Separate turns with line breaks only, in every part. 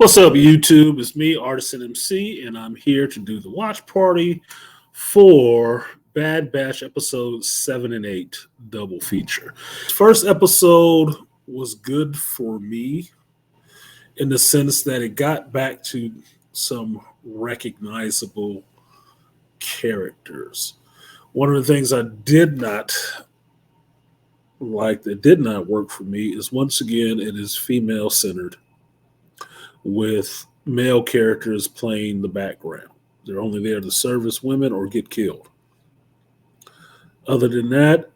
What's up, YouTube? It's me, artisanmc, and I'm here to do the watch party for Bad Batch episodes 7 and 8 double feature. First episode was good for me in the sense that it got back to some recognizable characters. One of the things I did not like, that did not work for me, is once again it is female centered, with male characters playing the background. They're only there to service women or get killed. Other than that,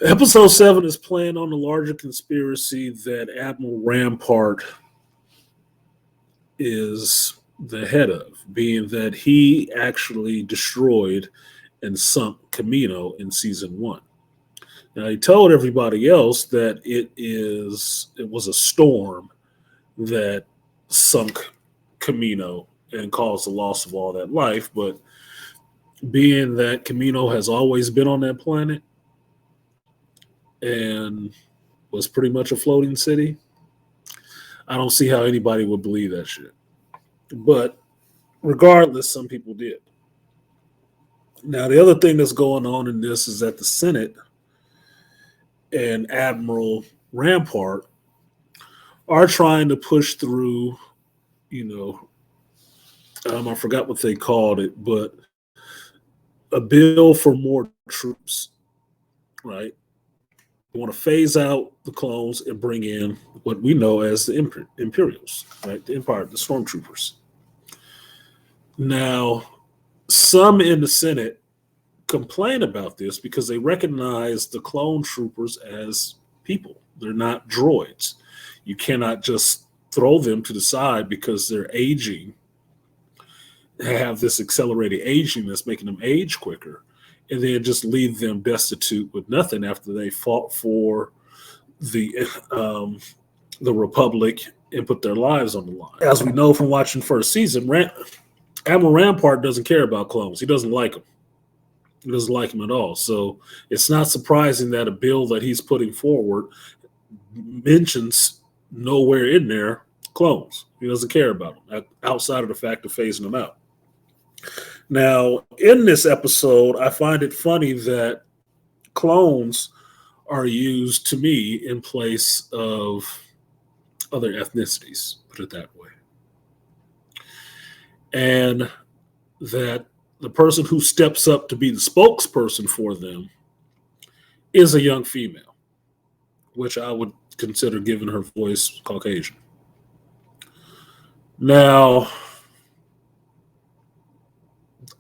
episode 7 is playing on the larger conspiracy that Admiral Rampart is the head of, being that he actually destroyed and sunk Camino in season 1. Now, he told everybody else that it was a storm that sunk Camino and caused the loss of all that life. But being that Camino has always been on that planet and was pretty much a floating city, I don't see how anybody would believe that shit. But regardless, some people did. Now, the other thing that's going on in this is that the Senate and Admiral Rampart are trying to push through, I forgot what they called it, but a bill for more troops, right? They want to phase out the clones and bring in what we know as the Imperials, right? The Empire, the Stormtroopers. Now, some in the Senate complain about this because they recognize the clone troopers as people. They're not droids. You cannot just throw them to the side because they're aging, have this accelerated aging that's making them age quicker, and then just leave them destitute with nothing after they fought for the Republic and put their lives on the line. As we know from watching first season, Admiral Rampart doesn't care about clones. He doesn't like them. He doesn't like him at all. So it's not surprising that a bill that he's putting forward mentions nowhere in there clones. He doesn't care about them outside of the fact of phasing them out. Now, in this episode, I find it funny that clones are used, to me, in place of other ethnicities, put it that way. And that the person who steps up to be the spokesperson for them is a young female, which I would consider, given her voice, Caucasian. Now,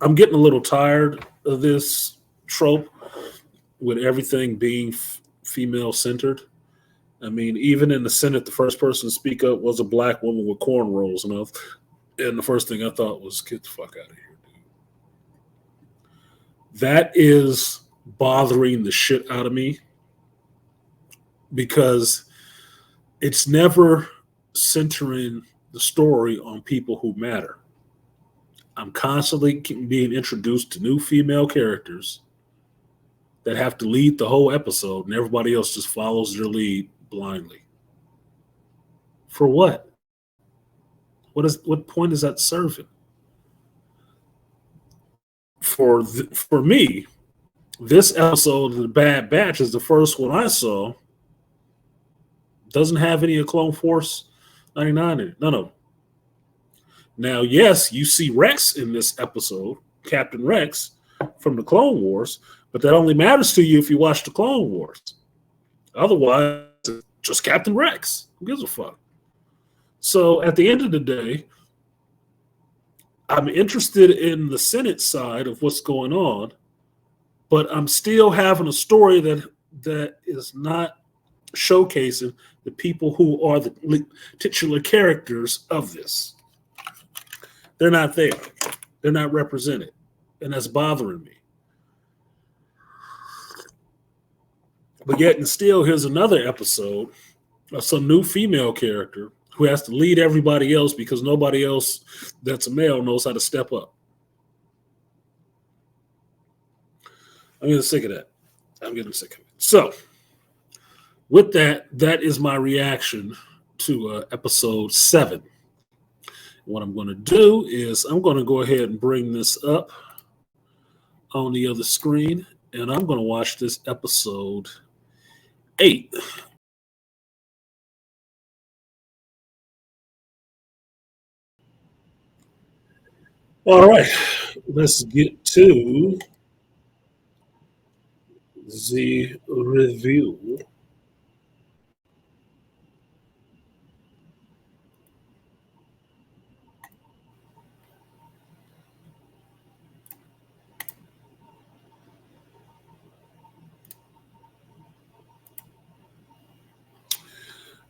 I'm getting a little tired of this trope with everything being female-centered. I mean, even in the Senate, the first person to speak up was a black woman with cornrows, and the first thing I thought was, get the fuck out of here. That is bothering the shit out of me because it's never centering the story on people who matter. I'm constantly being introduced to new female characters that have to lead the whole episode, and everybody else just follows their lead blindly. For what? What point is that serving? For me, this episode of The Bad Batch is the first one I saw. Doesn't have any of Clone Force 99 in it. None of them. Now, yes, you see Rex in this episode, Captain Rex from the Clone Wars, but that only matters to you if you watch the Clone Wars. Otherwise, it's just Captain Rex. Who gives a fuck? So at the end of the day, I'm interested in the Senate side of what's going on, but I'm still having a story that is not showcasing the people who are the titular characters of this. They're not there. They're not represented, and that's bothering me. But yet and still, here's another episode of some new female character who has to lead everybody else because nobody else that's a male knows how to step up. I'm getting sick of that. So, with that, that is my reaction to episode 7. What I'm going to do is I'm going to go ahead and bring this up on the other screen, and I'm going to watch this episode 8. All right, let's get to the review.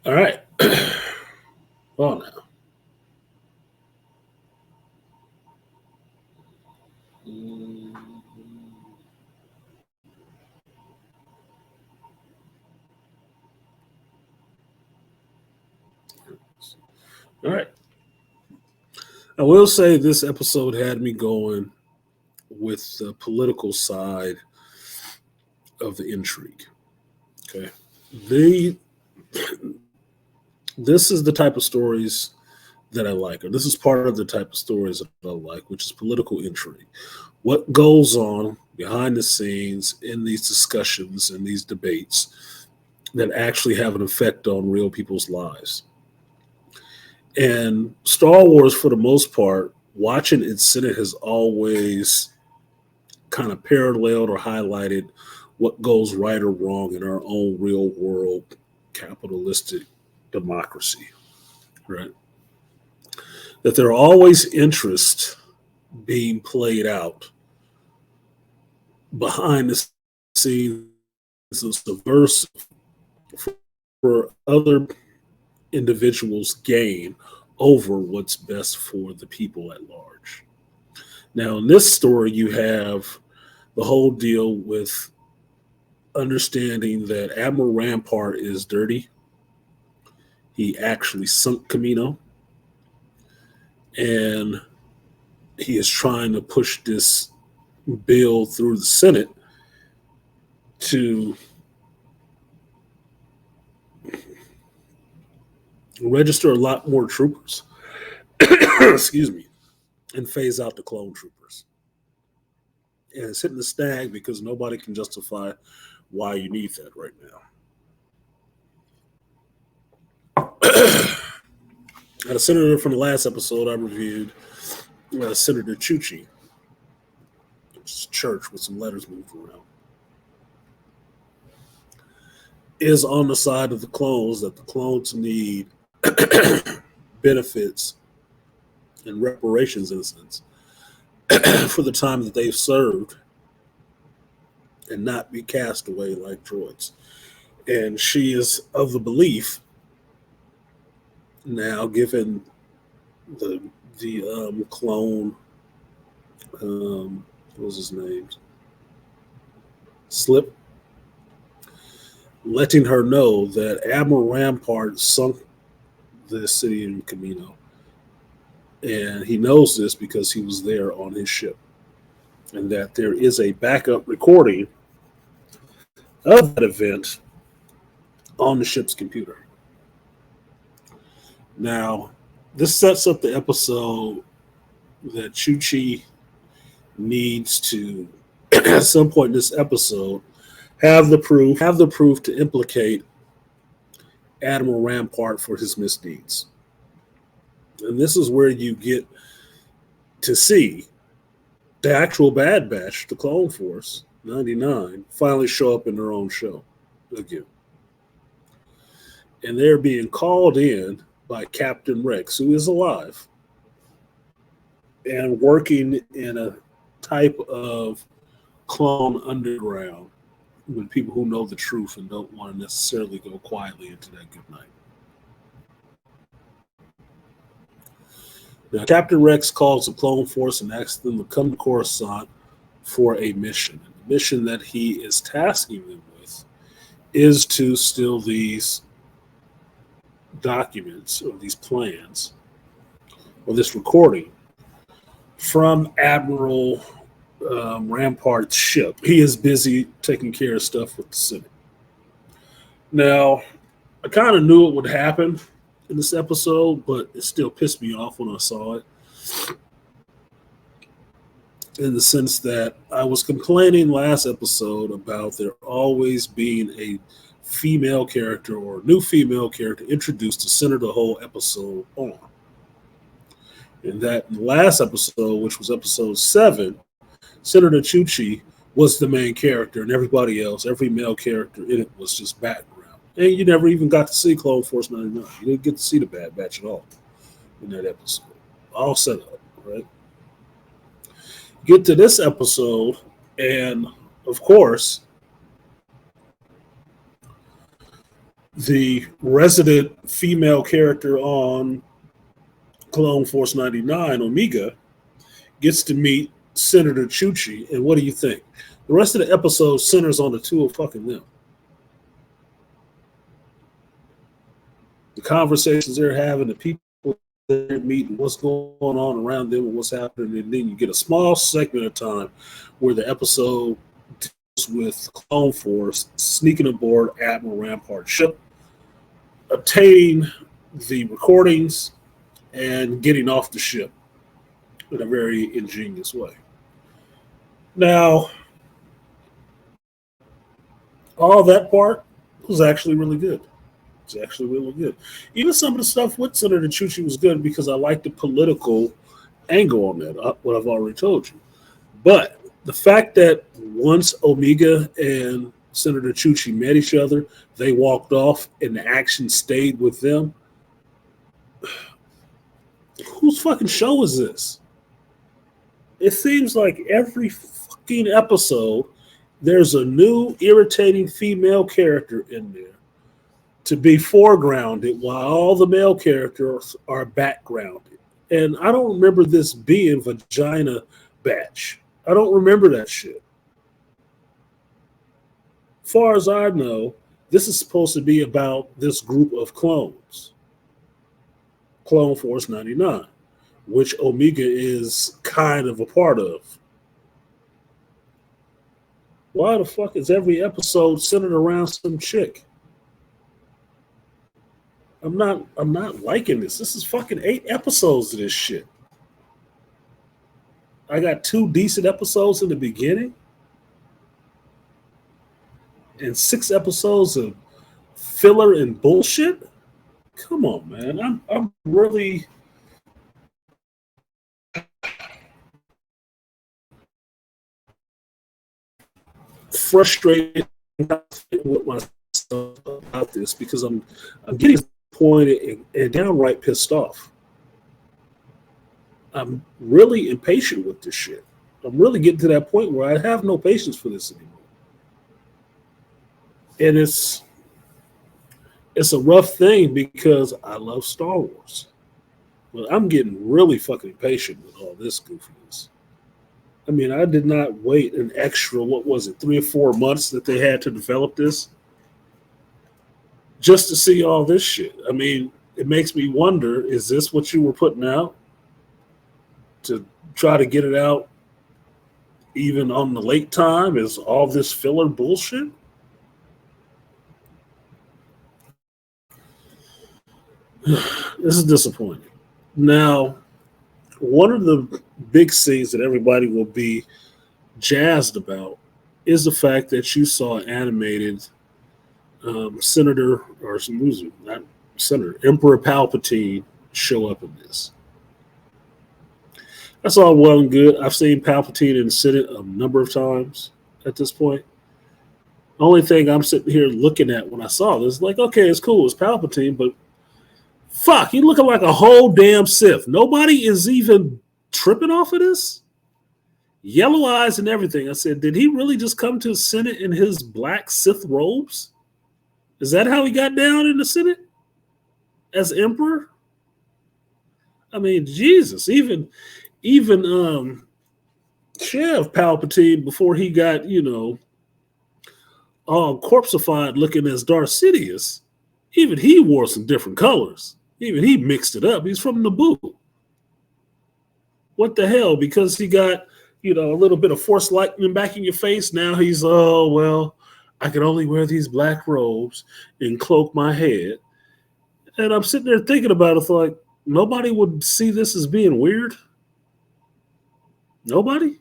All right. Oh, now. All right. I will say this episode had me going with the political side of the intrigue. Okay. The This is the type of stories that I like, or this is part of the type of stories that I like, which is political intrigue. What goes on behind the scenes in these discussions and these debates that actually have an effect on real people's lives. And Star Wars, for the most part, watching its in it has always kind of paralleled or highlighted what goes right or wrong in our own real world capitalistic democracy, right? That there are always interests being played out behind the scenes and subversive for other individuals' gain over what's best for the people at large. Now, in this story, you have the whole deal with understanding that Admiral Rampart is dirty. He actually sunk Camino, and he is trying to push this bill through the Senate to register a lot more troopers, excuse me, and phase out the clone troopers. And it's hitting the snag because nobody can justify why you need that right now. A senator from the last episode I reviewed, Senator Chuchi, which is a church with some letters moved around, is on the side of the clones that the clones need benefits and reparations, in a sense, for the time that they've served and not be cast away like droids. And she is of the belief now, given the clone, what was his name? Slip, letting her know that Admiral Rampart sunk the city in Camino. And he knows this because he was there on his ship. And that there is a backup recording of that event on the ship's computer. Now, this sets up the episode that Chuchi needs to, at some point in this episode, have the proof to implicate Admiral Rampart for his misdeeds. And this is where you get to see the actual Bad Batch, the Clone Force 99, finally show up in their own show again. And they're being called in by Captain Rex, who is alive and working in a type of clone underground with people who know the truth and don't want to necessarily go quietly into that good night. Now, Captain Rex calls the Clone Force and asks them to come to Coruscant for a mission. And the mission that he is tasking them with is to steal these documents or these plans or this recording from Admiral Rampart's ship. He is busy taking care of stuff with the Senate. Now, I kind of knew it would happen in this episode, but it still pissed me off when I saw it. In the sense that I was complaining last episode about there always being a female character or new female character introduced to center the whole episode on. And that last episode, which was episode 7, Senator Chuchi was the main character, and everybody else, every male character in it was just background. And you never even got to see Clone Force 99. You didn't get to see the Bad Batch at all in that episode. All set up, right? Get to this episode, and of course, the resident female character on Clone Force 99, Omega, gets to meet Senator Chuchi, and what do you think? The rest of the episode centers on the two of fucking them. The conversations they're having, the people they're meeting, what's going on around them and what's happening, and then you get a small segment of time where the episode deals with Clone Force sneaking aboard Admiral Rampart's ship, obtaining the recordings, and getting off the ship in a very ingenious way. Now, all that part was actually really good. It's actually really good. Even some of the stuff with Senator Chuchi was good because I like the political angle on that, what I've already told you. But the fact that once Omega and Senator Chuchi met each other, they walked off and the action stayed with them. Whose fucking show is this? It seems like every fucking episode there's a new irritating female character in there to be foregrounded while all the male characters are backgrounded. And I don't remember this being Vagina Batch. I don't remember that shit. Far as I know, this is supposed to be about this group of clones. Clone Force 99, which Omega is kind of a part of. Why the fuck is every episode centered around some chick? I'm not liking this. This is fucking 8 episodes of this shit. I got 2 decent episodes in the beginning and 6 episodes of filler and bullshit. Come on, man. I'm really frustrated with myself about this because I'm getting disappointed and downright pissed off. I'm really impatient with this shit. I'm really getting to that point where I have no patience for this anymore. And it's a rough thing because I love Star Wars. But I'm getting really fucking impatient with all this goofiness. I mean, I did not wait an extra, 3 or 4 months that they had to develop this just to see all this shit. I mean, it makes me wonder, is this what you were putting out to try to get it out even on the late time? Is all this filler bullshit? This is disappointing. Now, one of the big scenes that everybody will be jazzed about is the fact that you saw animated Emperor Palpatine show up in this. That's all well and good. I've seen Palpatine in the Senate a number of times at this point. The only thing I'm sitting here looking at when I saw this, like, okay, it's cool, it's Palpatine, but fuck, he looking like a whole damn Sith. Nobody is even tripping off of this. Yellow eyes and everything. I said, did he really just come to the Senate in his black Sith robes? Is that how he got down in the Senate? As Emperor? I mean, Jesus. Even Shev Palpatine, before he got, all corpseified looking as Darth Sidious, even he wore some different colors. Even he mixed it up. He's from Naboo. What the hell? Because he got, a little bit of force lightning back in your face. Now he's, oh, well, I can only wear these black robes and cloak my head. And I'm sitting there thinking about it, like, nobody would see this as being weird. Nobody?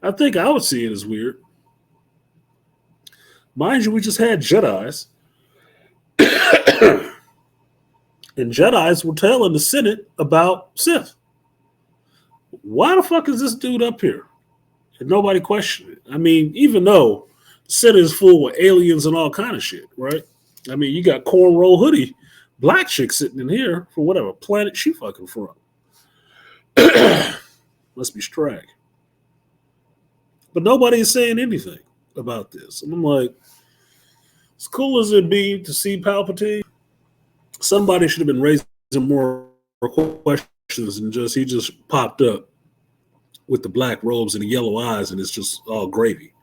I think I would see it as weird. Mind you, we just had Jedi's. And Jedi's were telling the Senate about Sith. Why the fuck is this dude up here? And nobody questioned it. I mean, even though the Senate is full with aliens and all kind of shit, right? I mean, you got cornrow hoodie, black chick sitting in here for whatever planet she fucking from. Must be Strag. But nobody is saying anything about this. And I'm like, as cool as it be to see Palpatine, somebody should have been raising more questions and he just popped up with the black robes and the yellow eyes and it's just all gravy.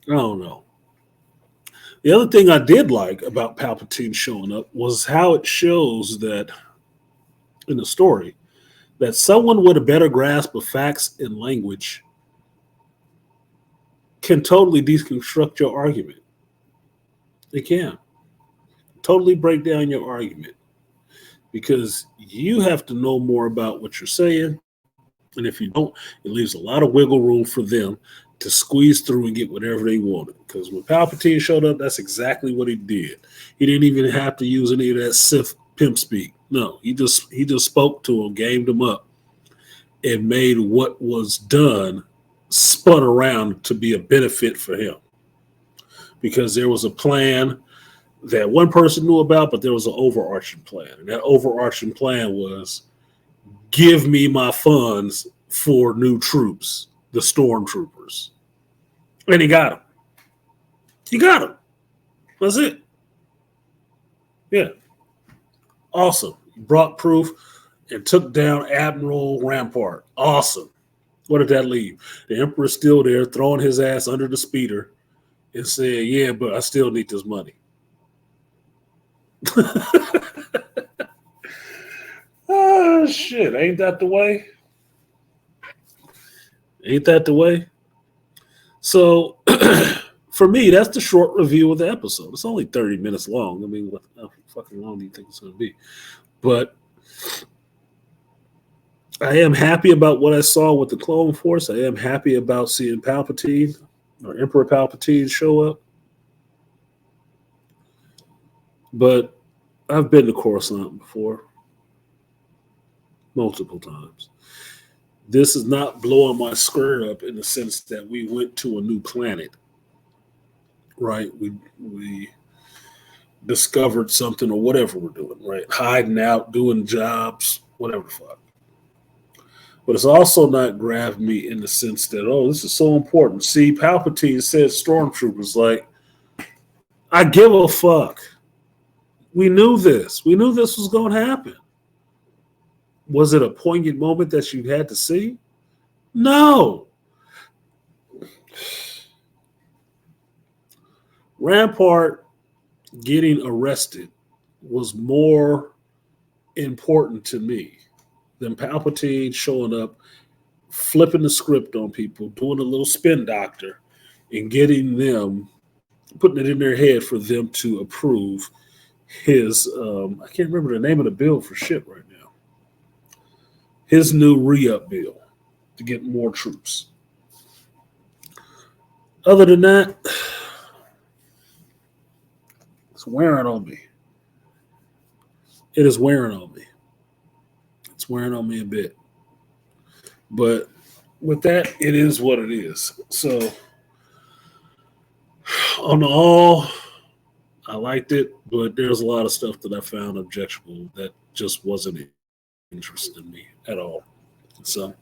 I don't know. The other thing I did like about Palpatine showing up was how it shows that in the story that someone with a better grasp of facts and language can totally deconstruct your argument. They can. Totally break down your argument because you have to know more about what you're saying. And if you don't, it leaves a lot of wiggle room for them to squeeze through and get whatever they wanted. Because when Palpatine showed up, that's exactly what he did. He didn't even have to use any of that Sith pimp speak. No, he just spoke to him, gamed him up, and made what was done spun around to be a benefit for him. Because there was a plan that one person knew about, but there was an overarching plan. And that overarching plan was give me my funds for new troops, the stormtroopers. And he got them. He got them. That's it. Yeah. Awesome. He brought proof and took down Admiral Rampart. Awesome. What did that leave? The Emperor's still there, throwing his ass under the speeder and saying, yeah, but I still need this money. Oh, shit. Ain't that the way? Ain't that the way? So, for me, that's the short review of the episode. It's only 30 minutes long. I mean, how fucking long do you think it's going to be? But I am happy about what I saw with the Clone Force. I am happy about seeing Palpatine or Emperor Palpatine show up. But I've been to Coruscant before. Multiple times. This is not blowing my skirt up in the sense that we went to a new planet. Right? We discovered something or whatever we're doing, right? Hiding out, doing jobs, whatever the fuck. But it's also not grabbed me in the sense that, oh, this is so important. See, Palpatine said stormtroopers, like, I give a fuck. We knew this. We knew this was going to happen. Was it a poignant moment that you had to see? No. Rampart getting arrested was more important to me than Palpatine showing up, flipping the script on people, doing a little spin doctor, and getting them, putting it in their head for them to approve his, I can't remember the name of the bill for shit right now, his new re-up bill to get more troops. Other than that, it's wearing on me. It is wearing on me. It's wearing on me a bit. But with that, it is what it is. So, on the all, I liked it, but there's a lot of stuff that I found objectionable that just wasn't interested in me at all. So,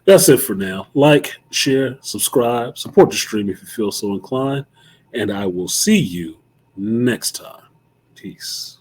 that's it for now. Like, share, subscribe, support the stream if you feel so inclined, and I will see you next time. Peace.